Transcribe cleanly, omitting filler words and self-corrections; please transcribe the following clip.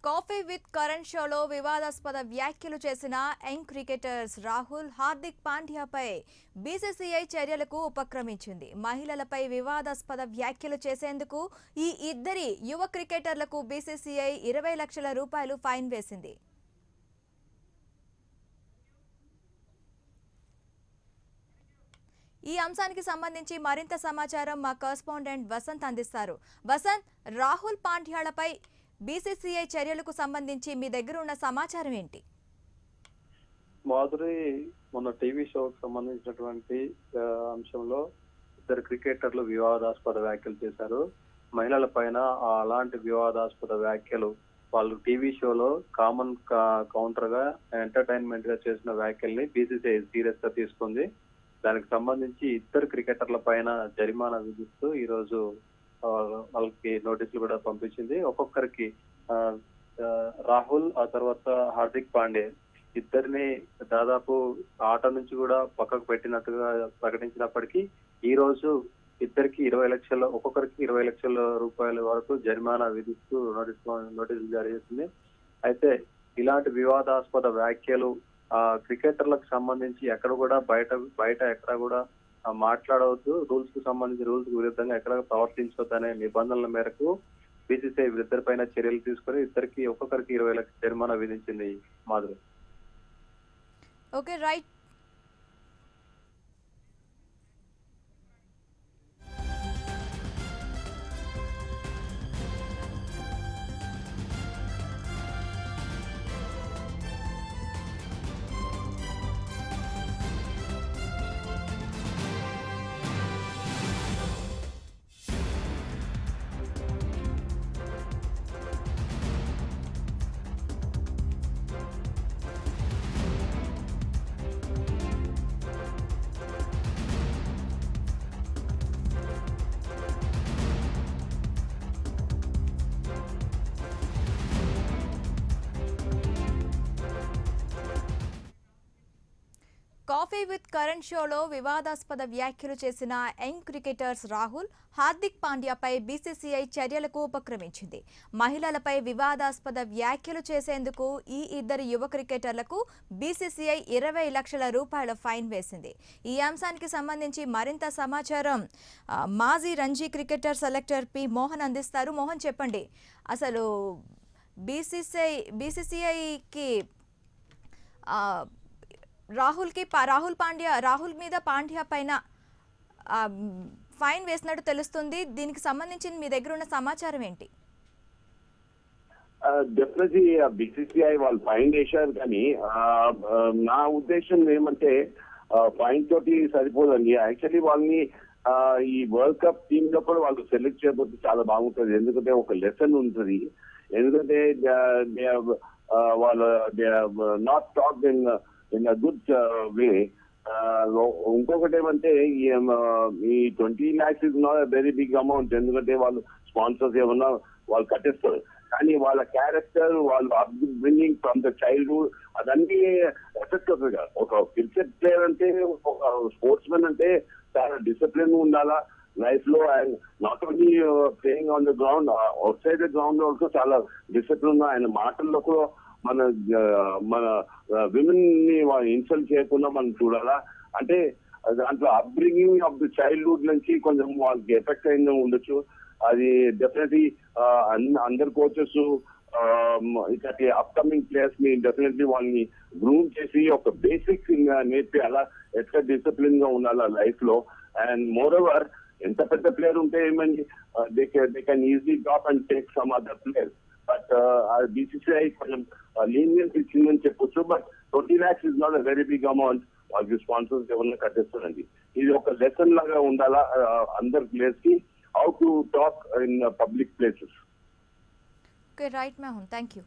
Coffee with Karan షోలో వివాదాస్పద వ్యాఖ్యలు చేసిన యంగ్ క్రికెటర్స్ రాహుల్, హార్దిక్ పాండ్యాపై బీసీసీఐ చర్యలకు ఉపక్రమించింది. మహిళలపై వివాదాస్పద వ్యాఖ్యలు చేసేందుకు ఈ ఇద్దరి యువ క్రికెటర్లకు బీసీసీఐ 20 లక్షల రూపాయలు ఫైన్ వేసింది. ఈ అంశానికి సంబంధించి మరింత సమాచారం మా కరెస్పాండెంట్ వసంత్ అందిస్తారు. వసంత్, రాహుల్ పాండ్యాలపై బీసీసీఐ చర్యలకు సంబంధించి మీ దగ్గర ఉన్న సమాచారం ఏంటి? మాధురి మొన్న టీవీ షోకి సంబంధించినటువంటి అంశంలో ఇద్దరు క్రికెటర్లు వివాదాస్పద వ్యాఖ్యలు చేశారు. మహిళల పైన అలాంటి వివాదాస్పద వ్యాఖ్యలు వాళ్ళు టీవీ షోలో కామన్ కౌంటర్ గా ఎంటర్టైన్మెంట్ గా చేసిన వ్యాఖ్యల్ని బీసీసీఐ సీరియస్ గా తీసుకుంది. దానికి సంబంధించి ఇద్దరు క్రికెటర్ల పైన జరిమానా విధిస్తూ ఈ రోజు వాళ్ళకి నోటీసులు కూడా పంపించింది. ఒక్కొక్కరికి రాహుల్, ఆ తర్వాత హార్దిక్ పాండ్యా ఇద్దరిని దాదాపు ఆట నుంచి కూడా పక్కకు పెట్టినట్టుగా ప్రకటించినప్పటికీ ఈ రోజు ఇద్దరికి 20 లక్షల, ఒక్కొక్కరికి 20 లక్షల రూపాయల వరకు జరిమానా విధిస్తూ నోటీసులు జారీ చేసింది. అయితే ఇలాంటి వివాదాస్పద వ్యాఖ్యలు క్రికెటర్లకు సంబంధించి ఎక్కడ కూడా బయట ఎక్కడ కూడా మాట్లాడవద్దు, రూల్స్ కు సంబంధించి రూల్స్ కు విరుద్ధంగా ఎక్కడ ప్రవర్తించవద్దు అనే నిబంధనల మేరకు బీసీసీఐ వీరిద్దరిపైన చర్యలు తీసుకుని ఇద్దరికి ఒక్కొక్కరికి 20 లక్షల జరిమానా విధించింది. Madhuri. Okay, right. Coffee with Karan షోలో వివాదాస్పద వ్యాఖ్యలు చేసిన యంగ్ క్రికెటర్స్ రాహుల్, హార్దిక్ పాండ్యాపై బీసీసీఐ చర్యలకు ఉపక్రమించింది. మహిళలపై వివాదాస్పద వ్యాఖ్యలు చేసేందుకు ఈ ఇద్దరు యువ క్రికెటర్లకు బీసీసీఐ 20 లక్షల రూపాయల ఫైన్ వేసింది. ఈ అంశానికి సంబంధించి మరింత సమాచారం మాజీ Ranji cricketer selector P Mohan అందిస్తారు. మోహన్, చెప్పండి, అసలు బీసీసీఐకి రాహుల్ మీద పాండ్యా పైన ఫైన్ వేసినట్టు తెలుస్తుంది. దీనికి సంబంధించి మీ దగ్గర ఉన్న సమాచారం ఏంటి? డెఫినెట్లీ బీసీసీఐ వాళ్ళు ఫైన్ వేశారు, కానీ నా ఉద్దేశం ఏమంటే ఫైన్ తోటి సరిపోదండి. యాక్చువల్లీ వాళ్ళని ఈ వరల్డ్ కప్ టీమ్ లో కూడా వాళ్ళు సెలెక్ట్ చేయబోతే చాలా బాగుంటుంది. ఎందుకంటే ఒక లెసన్ ఉంటుంది. ఎందుకంటే వాళ్ళు not talk in a good way. ఇంకొకటి ఏమంటే ఈ 20 lakhs is not very big amount. ఎందుకంటే వాళ్ళు స్పాన్సర్స్ ఏమన్నా వాళ్ళు కట్టేస్తారు, కానీ వాళ్ళ క్యారెక్టర్, వాళ్ళు అప్బ్రింగింగ్ ఫ్రమ్ ద చైల్డ్హుడ్ అదన్నీ ఎఫెక్ట్ అవుతుంది కదా. ఒక క్రికెట్ ప్లేయర్ అంటే, ఒక స్పోర్ట్స్ మెన్ అంటే చాలా డిసిప్లిన్ ఉండాలా లైఫ్ లో. And not only playing on the ground, out side the ground also చాలా డిసిప్లిన్. ఆయన మాటల్లో కూడా మన విమెన్ ని ఇన్సల్ట్ చేయకుండా మనం చూడాలా. అంటే దాంట్లో అప్బ్రింగింగ్ ఆఫ్ ది చైల్డ్హుడ్ నుంచి కొంచెం వాళ్ళకి ఎఫెక్ట్ అయిన ఉండొచ్చు. అది డెఫినెట్లీ అందరు కోచెస్ ఇట్లాంటి అప్కమింగ్ ప్లేయర్స్ ని డెఫినెట్లీ వాళ్ళని గ్రూమ్ చేసి ఒక బేసిక్స్ నేర్పి అలా ఎట్లా డిసిప్లిన్ గా ఉండాలా లైఫ్ లో. అండ్ మోర్ ఓవర్, ఎంత పెద్ద ప్లేయర్ ఉంటే ఏమని they can easily drop and take some other players. But BCCI కొంచెం లీనియన్స్ ఇచ్చిందని చెప్పొచ్చు. But 20 lakhs is not a very big amount. వాళ్ళకి స్పాన్సర్స్ ఎవరైనా కట్టేస్తారండి. ఇది ఒక లెసన్ లాగా ఉండాలా అందరి ప్లేయర్స్ కి, how to talk in public places. Okay, right Mohan, thank you.